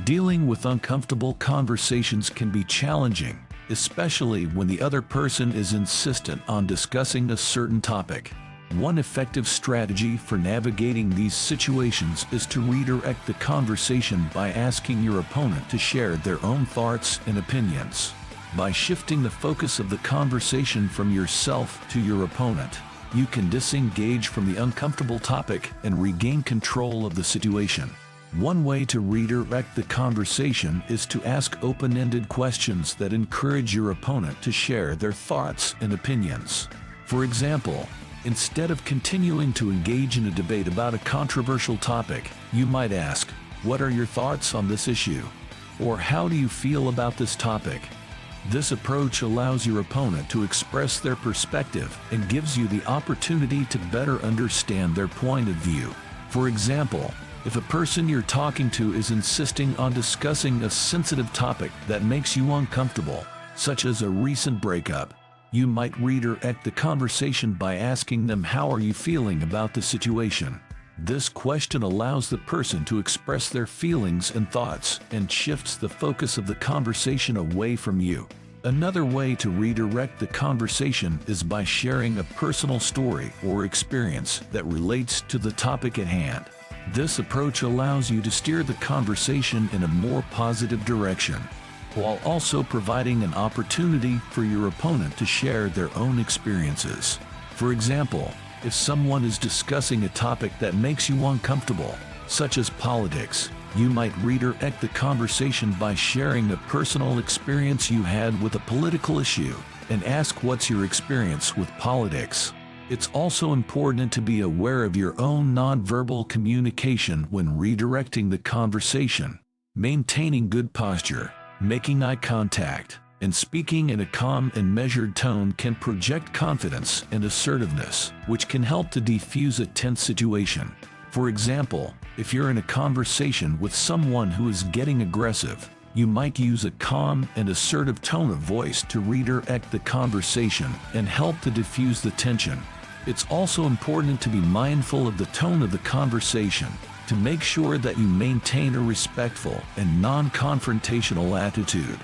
Dealing with uncomfortable conversations can be challenging, especially when the other person is insistent on discussing a certain topic. One effective strategy for navigating these situations is to redirect the conversation by asking your opponent to share their own thoughts and opinions. By shifting the focus of the conversation from yourself to your opponent, you can disengage from the uncomfortable topic and regain control of the situation. One way to redirect the conversation is to ask open-ended questions that encourage your opponent to share their thoughts and opinions. For example, instead of continuing to engage in a debate about a controversial topic, you might ask, "What are your thoughts on this issue?" Or "How do you feel about this topic?" This approach allows your opponent to express their perspective and gives you the opportunity to better understand their point of view. For example, if a person you're talking to is insisting on discussing a sensitive topic that makes you uncomfortable, such as a recent breakup, you might redirect the conversation by asking them, "How are you feeling about the situation?" This question allows the person to express their feelings and thoughts and shifts the focus of the conversation away from you. Another way to redirect the conversation is by sharing a personal story or experience that relates to the topic at hand. This approach allows you to steer the conversation in a more positive direction, while also providing an opportunity for your opponent to share their own experiences. For example, if someone is discussing a topic that makes you uncomfortable, such as politics, you might redirect the conversation by sharing a personal experience you had with a political issue and ask, "What's your experience with politics?" It's also important to be aware of your own nonverbal communication when redirecting the conversation. Maintaining good posture, making eye contact, and speaking in a calm and measured tone can project confidence and assertiveness, which can help to defuse a tense situation. For example, if you're in a conversation with someone who is getting aggressive, you might use a calm and assertive tone of voice to redirect the conversation and help to diffuse the tension. It's also important to be mindful of the tone of the conversation to make sure that you maintain a respectful and non-confrontational attitude.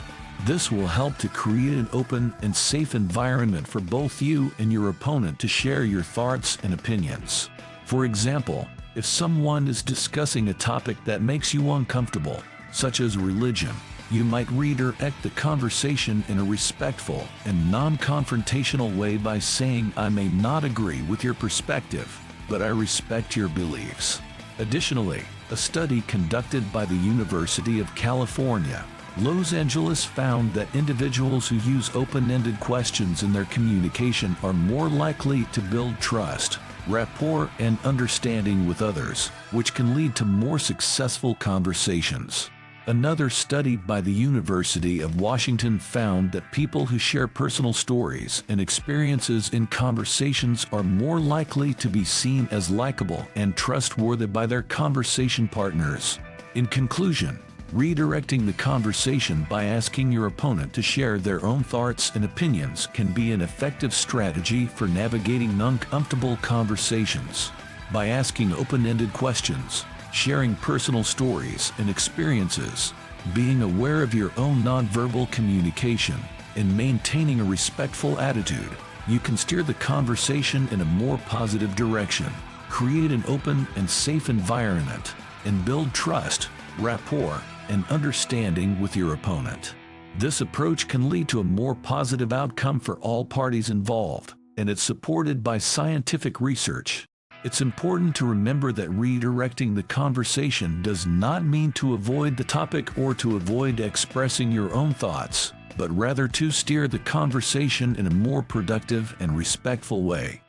This will help to create an open and safe environment for both you and your opponent to share your thoughts and opinions. For example, if someone is discussing a topic that makes you uncomfortable, such as religion, you might redirect the conversation in a respectful and non-confrontational way by saying, "I may not agree with your perspective, but I respect your beliefs." Additionally, a study conducted by the University of California, Los Angeles found that individuals who use open-ended questions in their communication are more likely to build trust, rapport, and understanding with others, which can lead to more successful conversations. Another study by the University of Washington found that people who share personal stories and experiences in conversations are more likely to be seen as likable and trustworthy by their conversation partners. In conclusion, redirecting the conversation by asking your opponent to share their own thoughts and opinions can be an effective strategy for navigating uncomfortable conversations. By asking open-ended questions, sharing personal stories and experiences, being aware of your own nonverbal communication, and maintaining a respectful attitude, you can steer the conversation in a more positive direction, create an open and safe environment, and build trust, rapport, and understanding with your opponent. This approach can lead to a more positive outcome for all parties involved, and it's supported by scientific research. It's important to remember that redirecting the conversation does not mean to avoid the topic or to avoid expressing your own thoughts, but rather to steer the conversation in a more productive and respectful way.